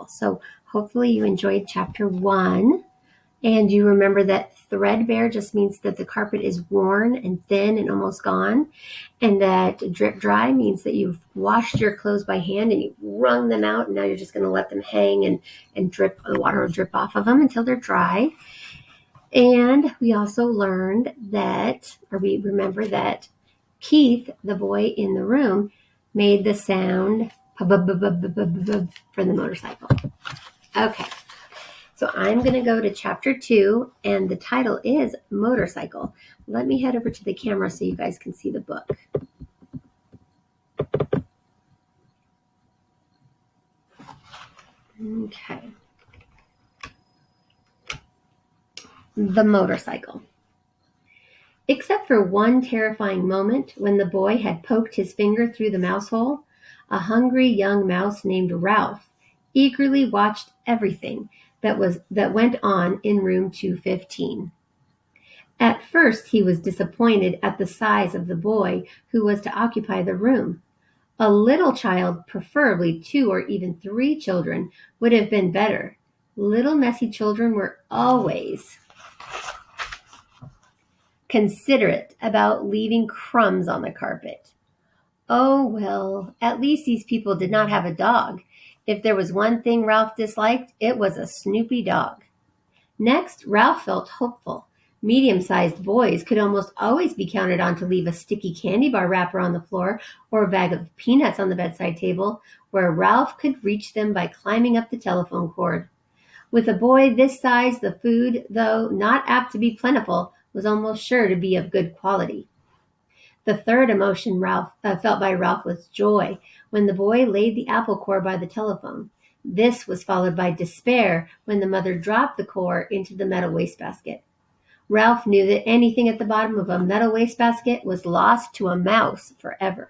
So hopefully you enjoyed chapter 1. And you remember that threadbare just means that the carpet is worn and thin and almost gone. And that drip dry means that you've washed your clothes by hand and you've wrung them out. And now you're just going to let them hang and drip, the water will drip off of them until they're dry. And we also learned that, or we remember that Keith, the boy in the room, made the sound for the motorcycle. Okay. So I'm going to go to chapter 2, and the title is Motorcycle. Let me head over to the camera so you guys can see the book. Okay. The motorcycle. Except for one terrifying moment when the boy had poked his finger through the mouse hole, a hungry young mouse named Ralph eagerly watched everything that went on in room 215. At first he was disappointed at the size of the boy who was to occupy the room. A little child, preferably 2 or even 3 children, would have been better. Little messy children were always considerate about leaving crumbs on the carpet. Oh, well, at least these people did not have a dog. If there was one thing Ralph disliked, it was a snoopy dog. Next, Ralph felt hopeful. Medium-sized boys could almost always be counted on to leave a sticky candy bar wrapper on the floor or a bag of peanuts on the bedside table, where Ralph could reach them by climbing up the telephone cord. With a boy this size, the food, though not apt to be plentiful, was almost sure to be of good quality. The third emotion felt by Ralph was joy when the boy laid the apple core by the telephone. This was followed by despair when the mother dropped the core into the metal wastebasket. Ralph knew that anything at the bottom of a metal wastebasket was lost to a mouse forever.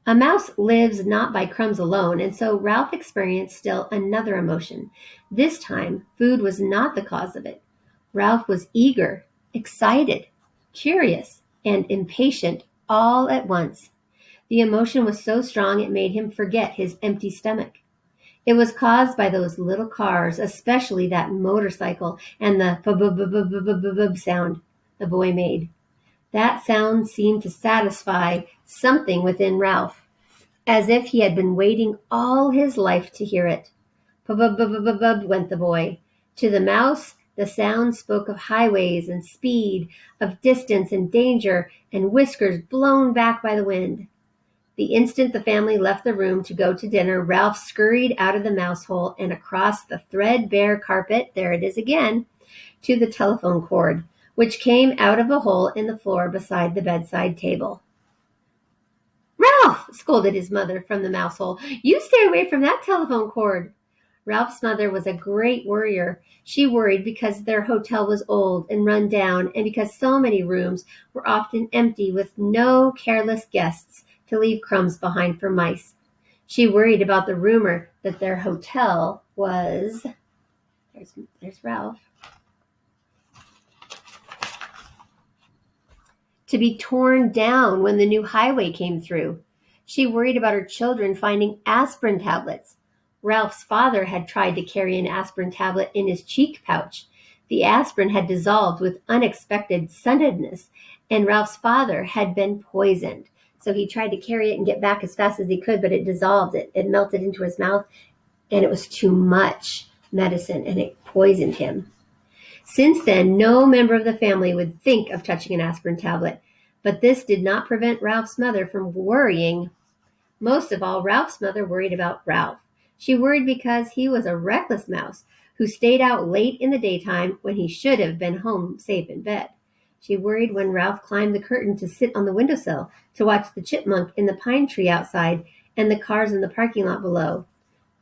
A mouse lives not by crumbs alone, and so Ralph experienced still another emotion. This time, food was not the cause of it. Ralph was eager, excited, curious, and impatient all at once. The emotion was so strong it made him forget his empty stomach. It was caused by those little cars, especially that motorcycle and the b-b-b-b-b-b-b sound the boy made. That sound seemed to satisfy something within Ralph, as if he had been waiting all his life to hear it. B-b-b-b-b-b went the boy. To the mouse, the sound spoke of highways and speed, of distance and danger, and whiskers blown back by the wind. The instant the family left the room to go to dinner, Ralph scurried out of the mouse hole and across the threadbare carpet, there it is again, to the telephone cord, which came out of a hole in the floor beside the bedside table. "Ralph!" scolded his mother from the mouse hole. "You stay away from that telephone cord." Ralph's mother was a great worrier. She worried because their hotel was old and run down, and because so many rooms were often empty with no careless guests to leave crumbs behind for mice. She worried about the rumor that their hotel was... There's Ralph. To be torn down when the new highway came through. She worried about her children finding aspirin tablets. Ralph's father had tried to carry an aspirin tablet in his cheek pouch. The aspirin had dissolved with unexpected suddenness, and Ralph's father had been poisoned. So he tried to carry it and get back as fast as he could, but it dissolved. It melted into his mouth, and it was too much medicine, and it poisoned him. Since then, no member of the family would think of touching an aspirin tablet, but this did not prevent Ralph's mother from worrying. Most of all, Ralph's mother worried about Ralph. She worried because he was a reckless mouse who stayed out late in the daytime when he should have been home safe in bed. She worried when Ralph climbed the curtain to sit on the windowsill to watch the chipmunk in the pine tree outside and the cars in the parking lot below.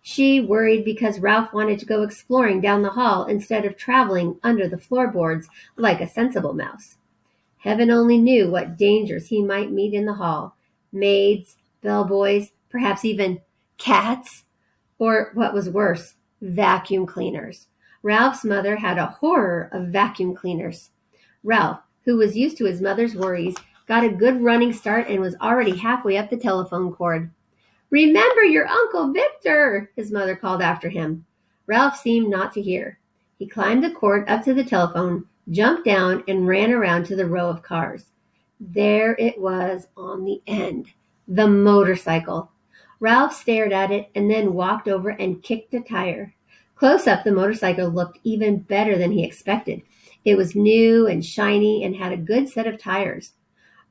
She worried because Ralph wanted to go exploring down the hall instead of traveling under the floorboards like a sensible mouse. Heaven only knew what dangers he might meet in the hall. Maids, bellboys, perhaps even cats, or what was worse, vacuum cleaners. Ralph's mother had a horror of vacuum cleaners. Ralph, who was used to his mother's worries, got a good running start and was already halfway up the telephone cord. Remember your Uncle Victor, his mother called after him. Ralph seemed not to hear. He climbed the cord up to the telephone, jumped down, and ran around to the row of cars. There it was on the end, the motorcycle. Ralph stared at it and then walked over and kicked a tire. Close up, the motorcycle looked even better than he expected. It was new and shiny and had a good set of tires.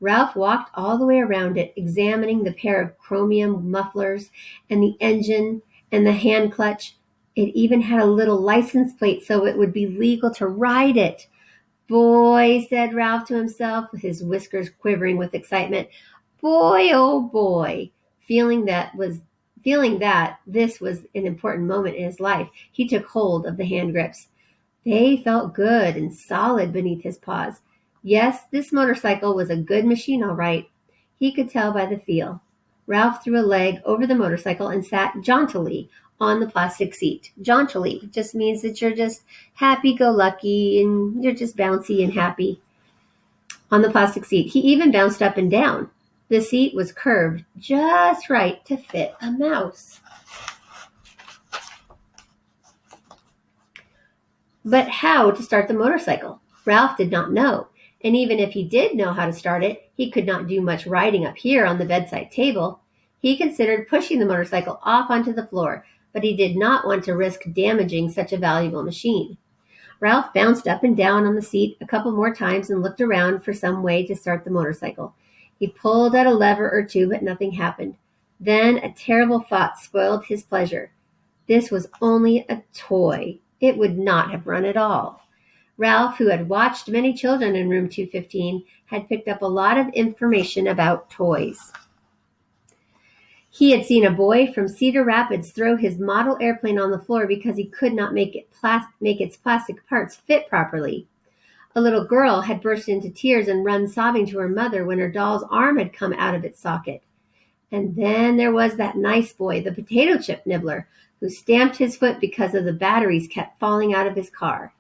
Ralph walked all the way around it, examining the pair of chromium mufflers and the engine and the hand clutch. It even had a little license plate so it would be legal to ride it. Boy, said Ralph to himself, his whiskers quivering with excitement. Boy, oh boy. Feeling that this was an important moment in his life, he took hold of the hand grips. They felt good and solid beneath his paws. Yes, this motorcycle was a good machine, all right. He could tell by the feel. Ralph threw a leg over the motorcycle and sat jauntily on the plastic seat. Jauntily just means that you're just happy-go-lucky and you're just bouncy and happy on the plastic seat. He even bounced up and down. The seat was curved just right to fit a mouse. But how to start the motorcycle? Ralph did not know. And even if he did know how to start it, he could not do much riding up here on the bedside table. He considered pushing the motorcycle off onto the floor, but he did not want to risk damaging such a valuable machine. Ralph bounced up and down on the seat a couple more times and looked around for some way to start the motorcycle. He pulled at a lever or two, but nothing happened. Then a terrible thought spoiled his pleasure. This was only a toy. It would not have run at all. Ralph, who had watched many children in room 215, had picked up a lot of information about toys. He had seen a boy from Cedar Rapids throw his model airplane on the floor because he could not make its plastic parts fit properly. A little girl had burst into tears and run sobbing to her mother when her doll's arm had come out of its socket. And then there was that nice boy, the potato chip nibbler, who stamped his foot because of the batteries kept falling out of his car.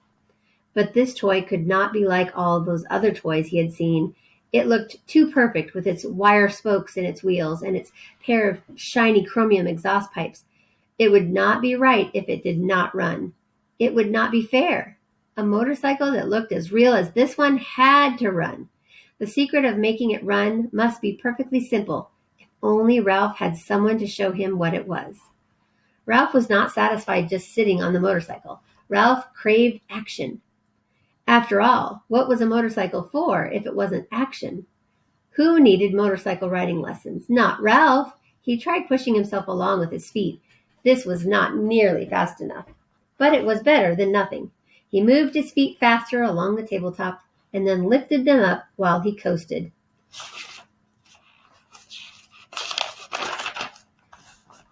But this toy could not be like all those other toys he had seen. It looked too perfect with its wire spokes in its wheels and its pair of shiny chromium exhaust pipes. It would not be right if it did not run. It would not be fair. A motorcycle that looked as real as this one had to run. The secret of making it run must be perfectly simple. If only Ralph had someone to show him what it was. Ralph was not satisfied just sitting on the motorcycle. Ralph craved action. After all, what was a motorcycle for if it wasn't action? Who needed motorcycle riding lessons? Not Ralph. He tried pushing himself along with his feet. This was not nearly fast enough, but it was better than nothing. He moved his feet faster along the tabletop and then lifted them up while he coasted.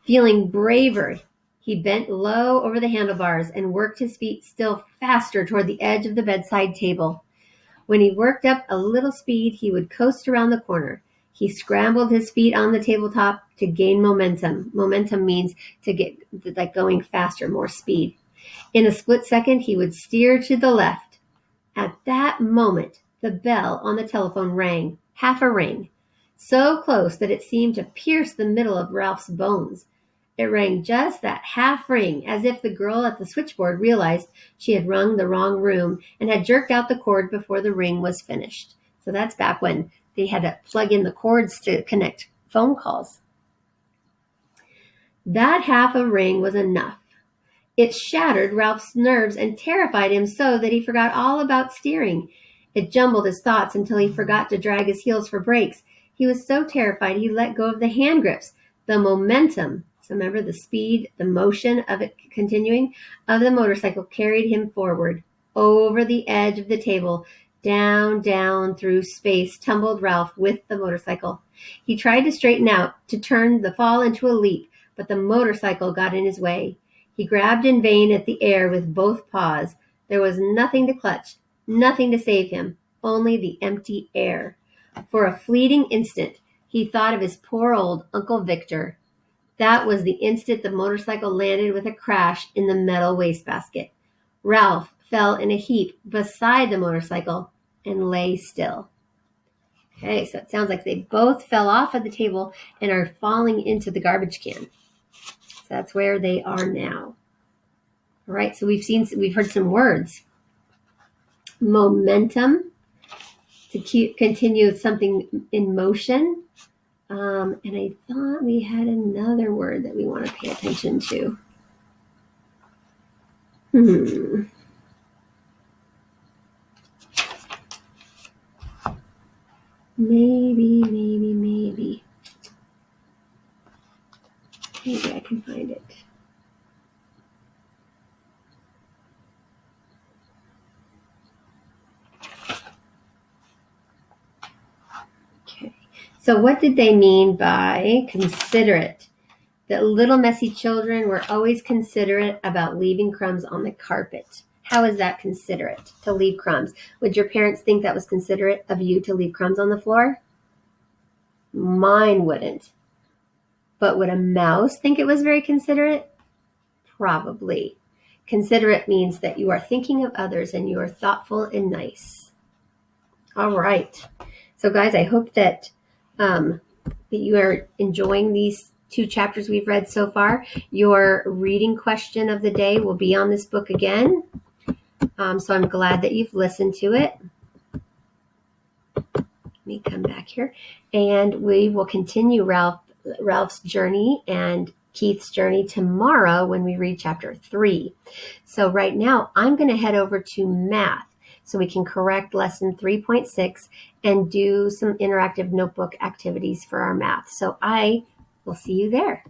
Feeling braver, he bent low over the handlebars and worked his feet still faster toward the edge of the bedside table. When he worked up a little speed, he would coast around the corner. He scrambled his feet on the tabletop to gain momentum. Momentum means to get like going faster, more speed. In a split second, he would steer to the left. At that moment, the bell on the telephone rang, half a ring, so close that it seemed to pierce the middle of Ralph's bones. It rang just that half ring, as if the girl at the switchboard realized she had rung the wrong room and had jerked out the cord before the ring was finished. So that's back when they had to plug in the cords to connect phone calls. That half a ring was enough. It shattered Ralph's nerves and terrified him so that he forgot all about steering. It jumbled his thoughts until he forgot to drag his heels for brakes. He was so terrified he let go of the hand grips. The momentum, so remember the speed, the motion of it continuing, of the motorcycle carried him forward. Over the edge of the table, down, down through space tumbled Ralph with the motorcycle. He tried to straighten out, to turn the fall into a leap, but the motorcycle got in his way. He grabbed in vain at the air with both paws. There was nothing to clutch, nothing to save him, only the empty air. For a fleeting instant, he thought of his poor old Uncle Victor. That was the instant the motorcycle landed with a crash in the metal wastebasket. Ralph fell in a heap beside the motorcycle and lay still. Okay, so it sounds like they both fell off of the table and are falling into the garbage can. So that's where they are now. All right, so we've heard some words. Momentum, to continue something in motion. And I thought we had another word that we want to pay attention to. Maybe. Maybe I can find it. Okay. So what did they mean by considerate? That little messy children were always considerate about leaving crumbs on the carpet. How is that considerate, to leave crumbs? Would your parents think that was considerate of you to leave crumbs on the floor? Mine wouldn't. But would a mouse think it was very considerate? Probably. Considerate means that you are thinking of others and you are thoughtful and nice. All right. So guys, I hope that you are enjoying these 2 chapters we've read so far. Your reading question of the day will be on this book again. So I'm glad that you've listened to it. Let me come back here. And we will continue Ralph's journey and Keith's journey tomorrow when we read chapter 3. So right now I'm going to head over to math so we can correct lesson 3.6 and do some interactive notebook activities for our math. So I will see you there.